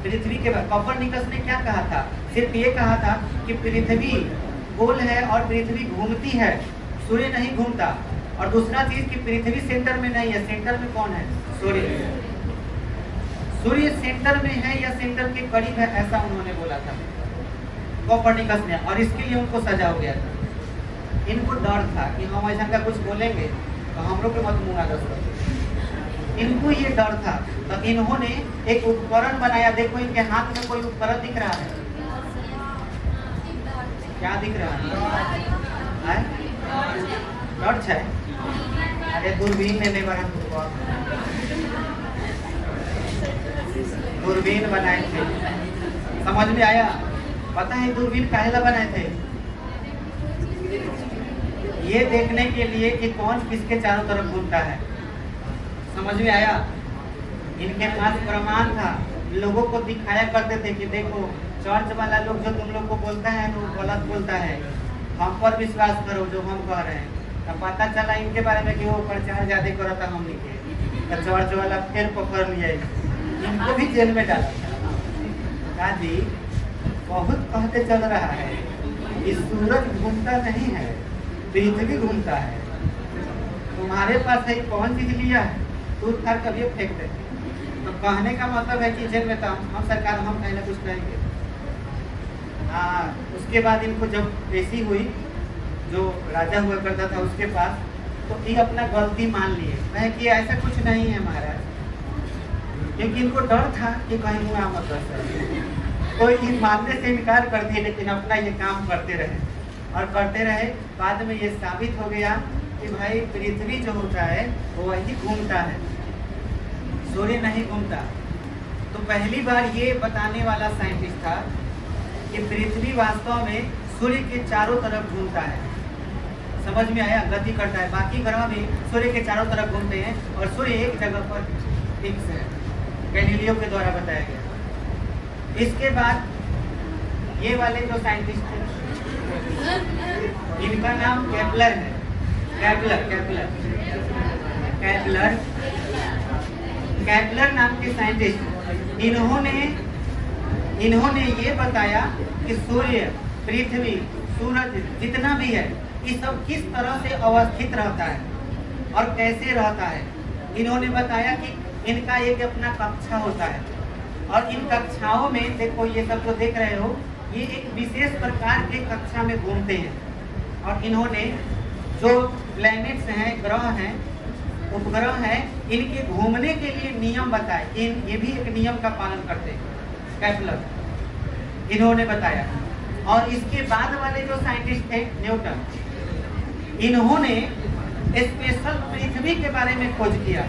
पृथ्वी के बारे कोपरनिकस ने क्या कहा था? सिर्फ ये कहा था कि पृथ्वी गोल है और पृथ्वी घूमती है, सूर्य नहीं घूमता। और दूसरा चीज कि पृथ्वी सेंटर में नहीं है, सेंटर में कौन है? सूर्य। सूर्य सेंटर में है या सेंटर के करीब है, ऐसा उन्होंने बोला था कोपरनिकस ने, और इसके लिए उनको सजा हो गया था। इनको डर था कि हम ऐसा का कुछ बोलेंगे तो हम लोग के मत मुँह आदत। इनको ये डर था तो इन्होंने एक उपकरण बनाया। देखो इनके हाथ में कोई उपकरण दिख रहा है, क्या दिख रहा है? टॉर्च है। अरे दूरबीन ने बना, दूरबीन बनाए थे, समझ में आया? पता है दूरबीन काहे बनाए थे? ये देखने के लिए कि कौन किसके चारों तरफ घूमता है। समझ में आया? इनके पास प्रमाण था, लोगों को दिखाया करते थे कि देखो चर्च वाला लोग जो तुम लोग को बोलता है वो गलत बोलता है, हम पर विश्वास करो जो हम कह रहे हैं। तब पता चला इनके बारे में कि वो प्रचार ज्यादा करा था हमने के, तो चर्च वाला फिर पकड़ लिया, इनको भी जेल में डाला। दादी बहुत कहते चल रहा है कि सूरज घूमता नहीं है, पृथ्वी घूमता है। तुम्हारे पास है कौन चीज लिया है? दूर थार कभी फेंक दे। तो कहने का मतलब है कि जेल में था हम सरकार, हम कहीं ना कुछ कहेंगे। उसके बाद इनको जब पेशी हुई, जो राजा हुआ करता था उसके पास, तो ये अपना गलती मान लिए, कहे कि ऐसा कुछ नहीं है महाराज, क्योंकि इनको डर था कि कहीं मुँह मत कर। तो ये मानने से इनकार कर दिए, लेकिन अपना ये काम करते रहे। और करते रहे। बाद में ये साबित हो गया कि भाई पृथ्वी जो होता है वो वही घूमता है, सूर्य नहीं घूमता। तो पहली बार ये बताने वाला साइंटिस्ट था कि पृथ्वी वास्तव में सूर्य के चारों तरफ घूमता है। समझ में आया? गति करता है। बाकी ग्रह भी सूर्य के चारों तरफ घूमते हैं और सूर्य एक जगह पर फिक्स है, गैलीलियो के द्वारा बताया गया। इसके बाद ये वाले जो साइंटिस्ट थे, इनका नाम केपलर है। केपलर नाम के साइंटिस्ट, इन्होंने ये बताया कि सूर्य, पृथ्वी, सूरज जितना भी है ये सब किस तरह से अवस्थित रहता है और कैसे रहता है। इन्होंने बताया कि इनका एक अपना कक्षा होता है और इन कक्षाओं में देखो, ये सब जो देख रहे हो ये एक विशेष प्रकार के कक्षा में घूमते हैं। और इन्होंने जो प्लैनेट्स हैं, ग्रह हैं, उपग्रह हैं, इनके घूमने के लिए नियम बताए। ये भी एक नियम का पालन करते हैं, केपलर इन्होंने बताया। और इसके बाद वाले जो साइंटिस्ट थे, न्यूटन, इन्होंने स्पेशल पृथ्वी के बारे में खोज किया।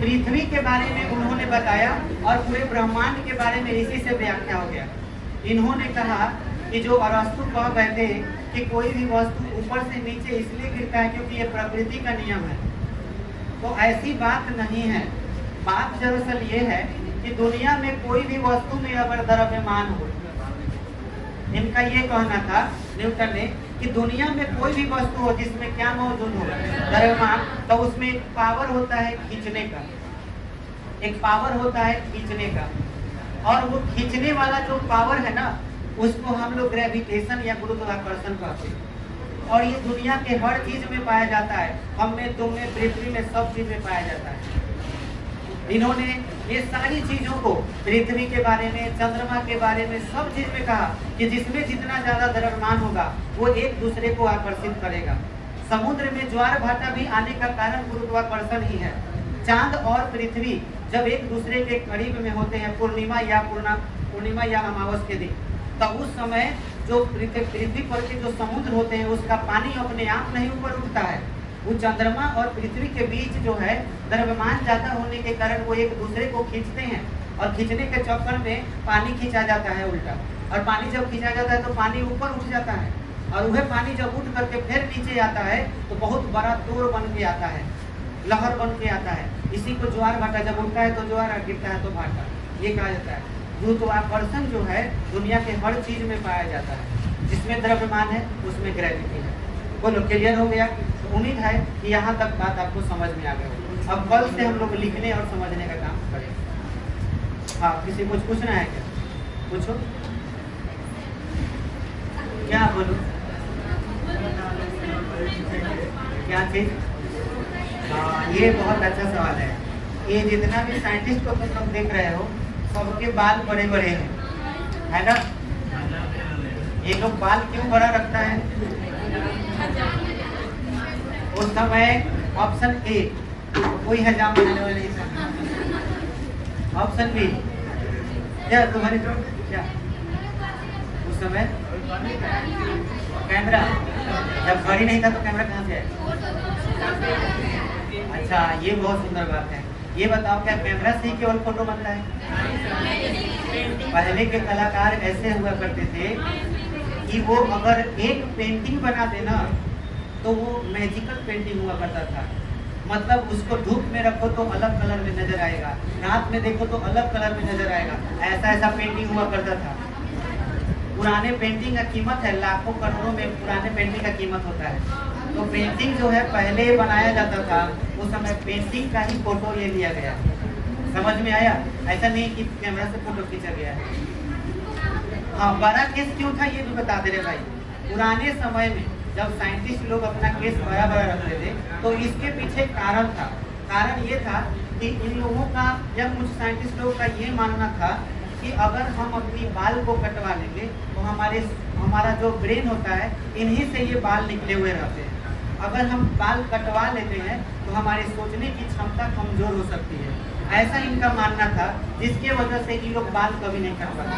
पृथ्वी के बारे में उन्होंने बताया और पूरे ब्रह्मांड के बारे में इसी से व्याख्या हो गया। इन्होंने कहा कि जो अरस्तु कह गए थे कि कोई भी वस्तु ऊपर से नीचे इसलिए गिरता है क्योंकि ये प्रकृति का नियम है, तो ऐसी बात नहीं है। बात दरअसल ये है कि दुनिया में कोई भी वस्तु में अगर द्रव्यमान हो, इनका ये कहना था न्यूटन ने कि दुनिया में कोई भी वस्तु हो जिसमें क्या मौजूद हो, द्रव्यमान, तो उसमें एक पावर होता है खींचने का, एक पावर होता है खींचने का। और वो खींचने वाला जो पावर है ना, उसको हम लोग ग्रेविटेशन या गुरुत्वाकर्षण कहते हैं। और ये दुनिया के हर चीज में पाया जाता है, हम में, तुम में, पृथ्वी में, सब चीज में पाया जाता है। इन्होंने ये सारी चीजों को, पृथ्वी के बारे में, चंद्रमा के बारे में, सब चीज में कहा कि जिसमें जितना ज्यादा द्रव्यमान होगा वो एक दूसरे को आकर्षित करेगा। समुद्र में ज्वार भाटा भी आने का कारण गुरुत्वाकर्षण ही है। चांद और पृथ्वी जब एक दूसरे के करीब में होते हैं, पूर्णिमा या अमावस के दिन, तो उस समय जो पृथ्वी पर के जो समुद्र होते हैं उसका पानी अपने आप नहीं ऊपर उठता है। वो चंद्रमा और पृथ्वी के बीच जो है द्रव्यमान ज्यादा होने के कारण वो एक दूसरे को खींचते हैं और खींचने के चक्कर में पानी खींचा जाता है उल्टा। और पानी जब खींचा जाता है तो पानी ऊपर उठ जाता है और वह पानी जब उठ करके फिर नीचे आता है तो बहुत बड़ा तोड़ बन के आता है, लहर बन के आता है। इसी को ज्वार भाटा, जब उठता है तो ज्वार, गिरता है तो भाटा, ये कहा जाता है। गुरुत्वाकर्षण जो है दुनिया के हर चीज में पाया जाता है, जिसमें द्रव्यमान है उसमें ग्रेविटी है। बोलो, क्लियर हो गया? तो उम्मीद है कि यहाँ तक बात आपको समझ में आ गया। अब कल से हम लोग लिखने और समझने का काम करेंगे। हाँ, किसी कुछ पूछना है क्या? पूछो। क्या बोलो? क्या चीज? हाँ, ये बहुत अच्छा सवाल है। ये जितना भी साइंटिस्ट को तुम लोग देख रहे हो सबके बाल बड़े बड़े हैं, है ना? ये लोग बाल क्यों बड़ा रखता है? उस समय ऑप्शन ए, कोई हजाम बनाने वाले, ऑप्शन बी, क्या तुम्हारी क्या उस समय कैमरा, जब घड़ी नहीं था तो कैमरा कहाँ से आया? अच्छा, ये बहुत सुंदर बात है। ये बताओ, क्या कैमरा से ही केवल फोटो बनता है? पहले के कलाकार ऐसे हुआ करते थे कि वो अगर एक पेंटिंग बना देना तो वो मैजिकल पेंटिंग हुआ करता था। मतलब उसको धूप में रखो तो अलग कलर में नजर आएगा, रात में देखो तो अलग कलर में नजर आएगा। ऐसा पेंटिंग हुआ करता था। पुराने पेंटिंग का कीमत है लाखों करोड़ों में, पुराने पेंटिंग का कीमत होता है। तो पेंटिंग जो है पहले बनाया जाता था, उस समय पेंटिंग का ही फोटो ये लिया गया। समझ में आया? ऐसा नहीं कि कैमरा से फोटो खींचा गया है। हाँ, बड़ा केस क्यों था ये भी बता दे रहे भाई। पुराने समय में जब साइंटिस्ट लोग अपना केस बड़ा बड़ा रखते थे तो इसके पीछे कारण था। कारण ये था कि इन लोगों का, जब कुछ साइंटिस्ट लोगों का ये मानना था कि अगर हम अपनी बाल को कटवा लेंगे तो हमारा जो ब्रेन होता है इन्हीं से ये बाल निकले हुए रहते हैं। अगर हम बाल कटवा लेते हैं तो हमारे सोचने की क्षमता कमजोर हो सकती है। ऐसा इनका मानना था, जिसके वजह से ये लोग बाल कभी नहीं कटवाते।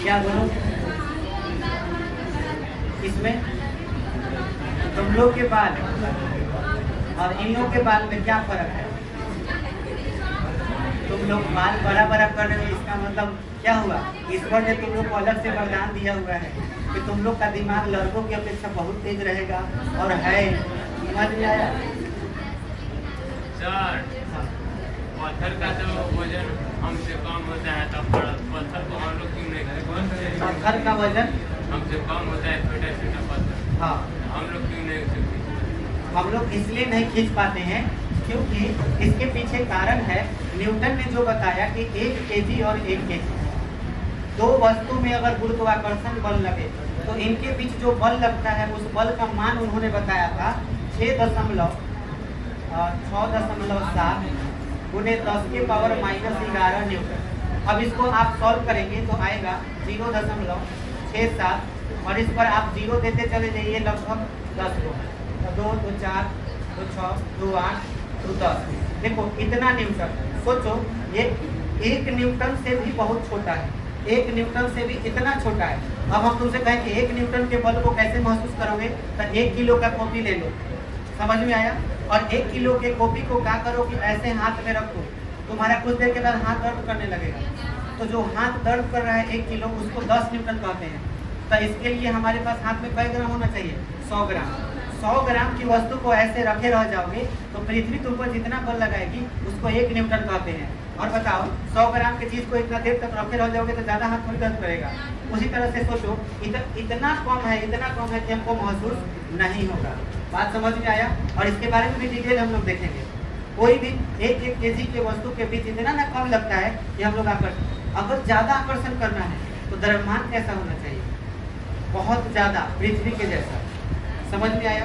क्या बोलो? इसमें तुम लोग के बाल और इन लोग के बाल में क्या फर्क है? तुम लोग बाल बड़ा बड़ा कर रहे हो, इसका मतलब क्या हुआ? ईश्वर ने तुम लोग को अलग से वरदान दिया हुआ है कि तुम लोग का दिमाग लड़कों की अपेक्षा बहुत तेज रहेगा और है। समझ में आया? सर, पत्थर का तो वजन हमसे कम होता है, तब पत्थर को हम लोग क्यों नहीं करते? पत्थर का वजन हमसे कम होता है, छोटा छोटा पत्थर। हाँ, हम लोग क्यों नहीं सकते? हम लोग इसलिए नहीं खींच पाते हैं क्योंकि इसके पीछे कारण है, न्यूटन ने जो बताया कि 1 kg और 1 kg, दो वस्तु में अगर गुरुत्वाकर्षण बल लगे तो इनके बीच जो बल लगता है उस बल का मान उन्होंने बताया था 6.7 गुने 10⁻⁻11 न्यूटन। अब इसको आप सॉल्व करेंगे तो आएगा 0.67 और इस पर आप 0 देते चले जाइए लगभग 10 को, 2 2 4 2 6 2 8 2 10। देखो इतना न्यूटन, सोचो ये 1 न्यूटन से भी बहुत छोटा है, 1 न्यूटन से भी इतना छोटा है। अब हम तुमसे कहें कि 1 न्यूटन के बल को कैसे महसूस करोगे, तो 1 किलो का कॉपी ले लो। समझ में आया? और 1 किलो के कॉपी को क्या करो कि ऐसे हाथ में रखो, तुम्हारा कुछ देर के बाद हाथ दर्द करने लगेगा। तो जो हाथ दर्द कर रहा है 1 किलो, उसको 10 न्यूटन कहते हैं। तो इसके लिए हमारे पास हाथ में कई ग्राम होना चाहिए? 100 ग्राम। 100 ग्राम की वस्तु को ऐसे रखे रह जाओगे तो पृथ्वी तुम पर जितना बल लगाएगी उसको 1 न्यूटन कहते हैं। और बताओ 100 ग्राम की चीज़ को इतना देर तक रखे रह जाओगे तो ज़्यादा हाथ थोड़ी दर्द करेगा। उसी तरह से सोचो इतना कम है कि हमको महसूस नहीं होगा। बात समझ में आया? और इसके बारे में भी डिटेल हम लोग देखेंगे। कोई भी 1 kg के वस्तु के बीच इतना ना कम लगता है कि हम लोग अगर ज़्यादा आकर्षण करना है तो द्रव्यमान कैसा होना चाहिए? बहुत ज़्यादा, पृथ्वी के जैसा। समझ में आया?